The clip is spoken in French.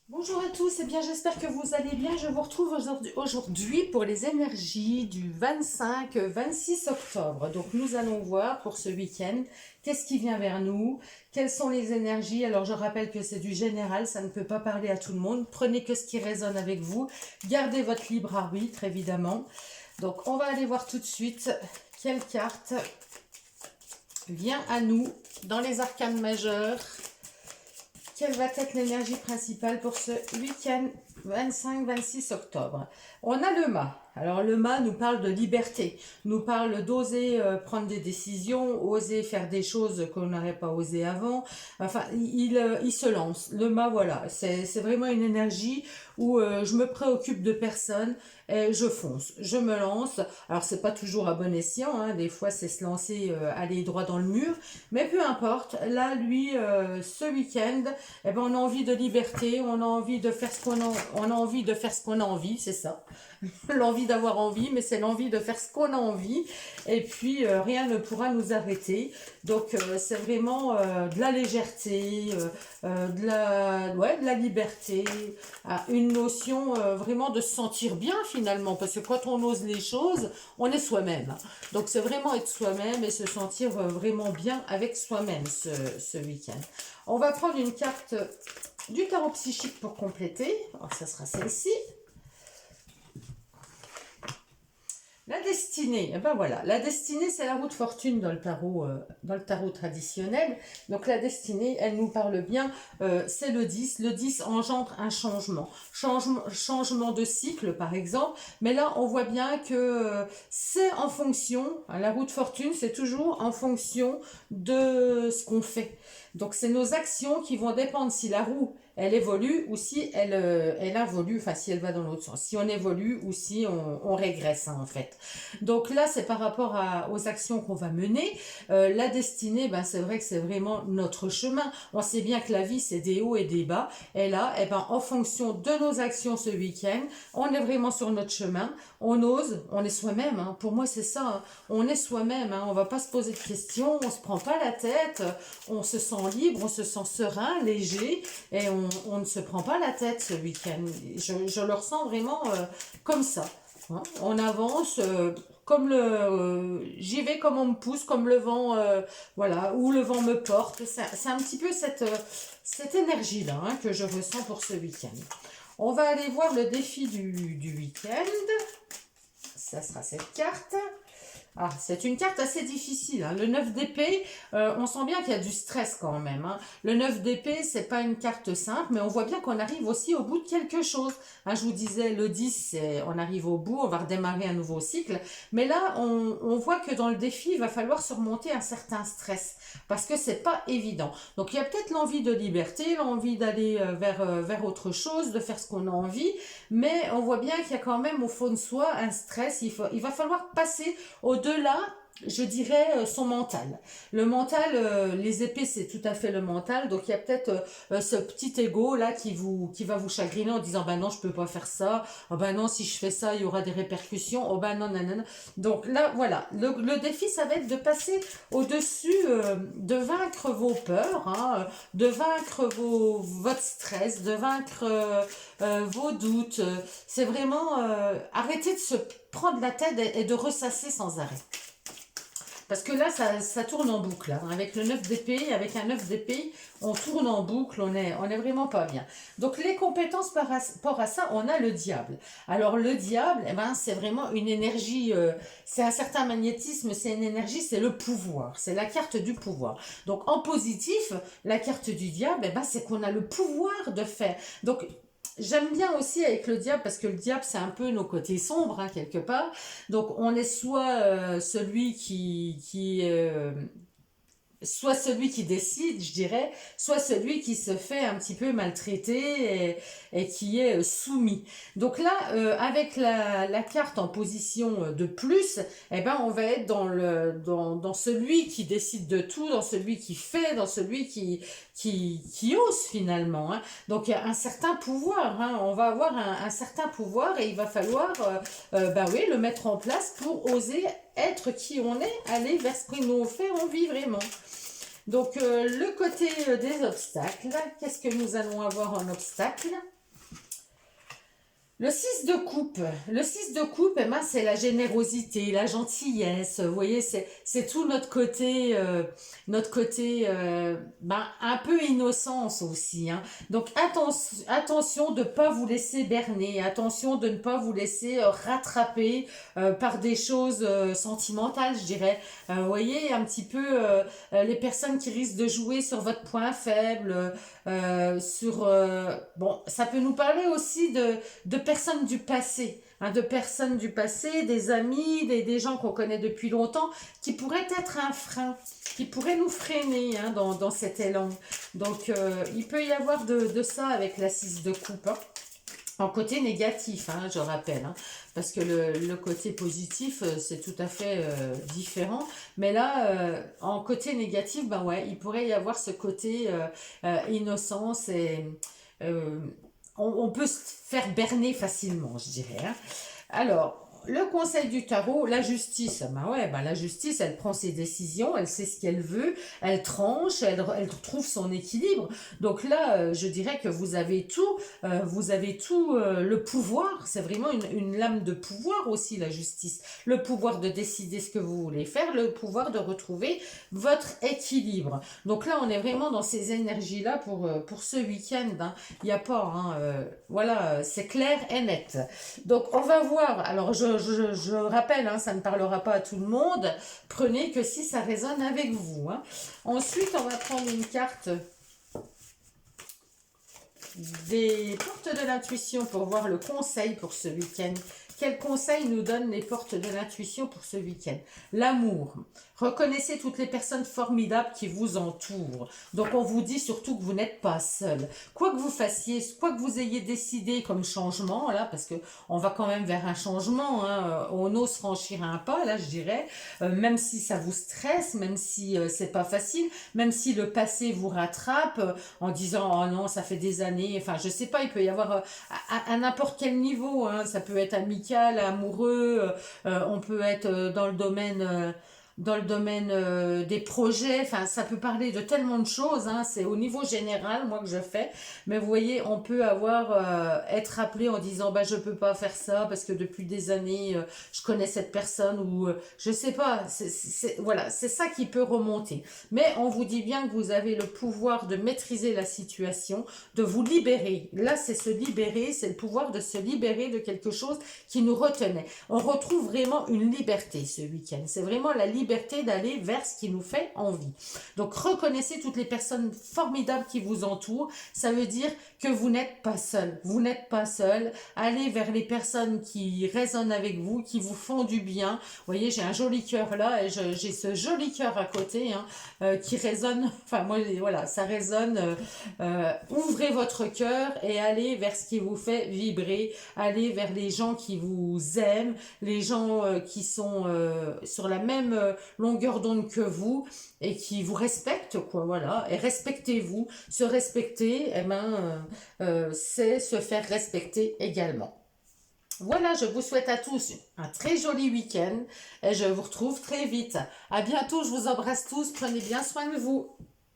Bonjour à tous, et bien j'espère que vous allez bien. Je vous retrouve aujourd'hui pour les énergies du 25-26 octobre. Donc nous allons voir pour ce week-end qu'est-ce qui vient vers nous, quelles sont les énergies. Alors je rappelle que c'est du général, ça ne peut pas parler à tout le monde. Prenez que ce qui résonne avec vous. Gardez votre libre arbitre évidemment. Donc on va aller voir tout de suite quelle carte vient à nous dans les arcanes majeures. Quelle va être l'énergie principale pour ce week-end 25-26 octobre? On a le mât. Alors le mât nous parle de liberté, nous parle d'oser prendre des décisions, oser faire des choses qu'on n'aurait pas osé avant. Enfin, il se lance. Le mât, voilà, c'est vraiment une énergie où je me préoccupe de personne et je fonce, je me lance. Alors c'est pas toujours à bon escient, hein, des fois c'est se lancer, aller droit dans le mur, mais peu importe. Là, lui, ce week-end, eh ben, on a envie de liberté, on a envie de faire ce on a envie de faire ce qu'on a envie, c'est ça. L'envie d'avoir envie, mais c'est l'envie de faire ce qu'on a envie. Et puis, rien ne pourra nous arrêter. Donc, c'est vraiment de la légèreté, ouais, de la liberté, une notion vraiment de se sentir bien finalement. Parce que quand on ose les choses, on est soi-même. Donc, c'est vraiment être soi-même et se sentir vraiment bien avec soi-même ce week-end. On va prendre une carte du tarot psychique pour compléter. Alors, ça sera celle-ci. La destinée, eh ben voilà, la destinée c'est la roue de fortune dans le tarot traditionnel. Donc la destinée, elle nous parle bien, c'est le 10. Le 10 engendre un changement de cycle par exemple. Mais là on voit bien que c'est en fonction, hein, la roue de fortune c'est toujours en fonction de ce qu'on fait. Donc c'est nos actions qui vont dépendre si la roue elle évolue ou si elle involue, enfin si elle va dans l'autre sens, si on évolue ou si on régresse hein, en fait. Donc là c'est par rapport aux actions qu'on va mener. La destinée, ben, c'est vrai que c'est vraiment notre chemin. On sait bien que la vie c'est des hauts et des bas, et là eh ben, en fonction de nos actions ce week-end, on est vraiment sur notre chemin, on ose, on est soi-même, hein. Pour moi c'est ça, hein. On est soi-même, hein. On va pas se poser de questions, on se prend pas la tête, on se sent libre, on se sent serein, léger, et on ne se prend pas la tête ce week-end. Je le ressens vraiment comme ça. Hein. On avance comme j'y vais comme on me pousse, comme le vent, voilà, où le vent me porte. C'est un petit peu cette énergie-là hein, que je ressens pour ce week-end. On va aller voir le défi du week-end. Ça sera cette carte. Ah, c'est une carte assez difficile. Hein. Le 9 d'épée, on sent bien qu'il y a du stress quand même. Hein. Le 9 d'épée, c'est pas une carte simple, mais on voit bien qu'on arrive aussi au bout de quelque chose. Hein, je vous disais, le 10, on arrive au bout, on va redémarrer un nouveau cycle. Mais là, on voit que dans le défi, il va falloir surmonter un certain stress, parce que c'est pas évident. Donc il y a peut-être l'envie de liberté, l'envie d'aller vers autre chose, de faire ce qu'on a envie, mais on voit bien qu'il y a quand même au fond de soi un stress. Il va falloir passer au-delà, je dirais, son mental. Le mental, les épées, c'est tout à fait le mental. Donc, il y a peut-être ce petit ego là qui va vous chagriner en disant, ben non, je peux pas faire ça. Oh ben non, si je fais ça, il y aura des répercussions. Oh ben non, non, non. Donc là, voilà. Le défi, ça va être de passer au-dessus, de vaincre vos peurs, hein, de vaincre votre stress, de vaincre vos doutes. C'est vraiment arrêter de se prendre la tête et de ressasser sans arrêt. Parce que là, ça tourne en boucle. Hein. Avec le 9 d'épée, avec un 9 d'épée, on tourne en boucle, on est vraiment pas bien. Donc les compétences par rapport à ça, on a le diable. Alors le diable, eh ben, c'est vraiment une énergie, c'est un certain magnétisme, c'est une énergie, c'est le pouvoir, c'est la carte du pouvoir. Donc en positif, la carte du diable, eh ben, c'est qu'on a le pouvoir de faire. Donc j'aime bien aussi avec le diable parce que le diable c'est un peu nos côtés sombres hein, quelque part. Donc on est soit celui soit celui qui décide, je dirais, soit celui qui se fait un petit peu maltraiter et qui est soumis. Donc là, avec la carte en position de plus, eh ben, on va être dans celui qui décide de tout, dans celui qui fait, dans celui qui ose finalement. Hein. Donc il y a un certain pouvoir, hein. On va avoir un certain pouvoir et il va falloir bah oui, le mettre en place pour oser être qui on est, aller vers ce qui nous fait envie vraiment. Donc, le côté des obstacles, qu'est-ce que nous allons avoir en obstacle? Le 6 de coupe, le 6 de coupe, eh ben, c'est la générosité, la gentillesse. Vous voyez, c'est tout notre côté ben, un peu innocence aussi. Hein. Donc attention de ne pas vous laisser berner, attention de ne pas vous laisser rattraper par des choses sentimentales, je dirais. Vous voyez, un petit peu les personnes qui risquent de jouer sur votre point faible, bon, ça peut nous parler aussi de personnes du passé, hein, de personnes du passé, des amis, des gens qu'on connaît depuis longtemps, qui pourraient être un frein, qui pourraient nous freiner hein, dans cet élan. Donc, il peut y avoir de ça avec la 6 de coupe. Hein. En côté négatif, hein, je rappelle, hein, parce que le côté positif, c'est tout à fait différent. Mais là, en côté négatif, ben ouais, il pourrait y avoir ce côté innocence et euh, on peut se faire berner facilement, je dirais. Hein. Alors, le conseil du tarot, la justice, ben ouais, ben la justice, elle prend ses décisions, elle sait ce qu'elle veut, elle tranche, elle trouve son équilibre. Donc là, je dirais que vous avez tout le pouvoir. C'est vraiment une lame de pouvoir aussi, la justice. Le pouvoir de décider ce que vous voulez faire, le pouvoir de retrouver votre équilibre. Donc là, on est vraiment dans ces énergies-là pour ce week-end. Hein. Il n'y a pas, hein, voilà, c'est clair et net. Donc on va voir, alors je rappelle, hein, ça ne parlera pas à tout le monde, prenez que si ça résonne avec vous. Hein. Ensuite, on va prendre une carte des portes de l'intuition pour voir le conseil pour ce week-end. Quel conseil nous donnent les portes de l'intuition pour ce week-end? L'amour. Reconnaissez toutes les personnes formidables qui vous entourent. Donc on vous dit surtout que vous n'êtes pas seul. Quoi que vous fassiez, quoi que vous ayez décidé comme changement, là, parce que on va quand même vers un changement, hein, on ose franchir un pas, là je dirais, même si ça vous stresse, même si c'est pas facile, même si le passé vous rattrape en disant oh non ça fait des années, enfin je sais pas, il peut y avoir à n'importe quel niveau, hein, ça peut être amical, amoureux, on peut être dans le domaine des projets, enfin ça peut parler de tellement de choses, hein, c'est au niveau général moi que je fais, mais vous voyez on peut avoir être appelé en disant bah je peux pas faire ça parce que depuis des années je connais cette personne ou je sais pas, voilà c'est ça qui peut remonter, mais on vous dit bien que vous avez le pouvoir de maîtriser la situation, de vous libérer, là c'est se libérer, c'est le pouvoir de se libérer de quelque chose qui nous retenait, on retrouve vraiment une liberté ce week-end, c'est vraiment la liberté d'aller vers ce qui nous fait envie. Donc reconnaissez toutes les personnes formidables qui vous entourent. Ça veut dire que vous n'êtes pas seul. Vous n'êtes pas seul. Allez vers les personnes qui résonnent avec vous, qui vous font du bien. Vous voyez, j'ai un joli cœur là et j'ai ce joli cœur à côté hein, qui résonne. Enfin moi, voilà, ça résonne. Ouvrez votre cœur et allez vers ce qui vous fait vibrer. Allez vers les gens qui vous aiment, les gens qui sont sur la même longueur d'onde que vous et qui vous respectent, quoi, voilà. Et respectez-vous. Se respecter, eh ben, c'est se faire respecter également. Voilà, je vous souhaite à tous un très joli week-end et je vous retrouve très vite. À bientôt, je vous embrasse tous, prenez bien soin de vous.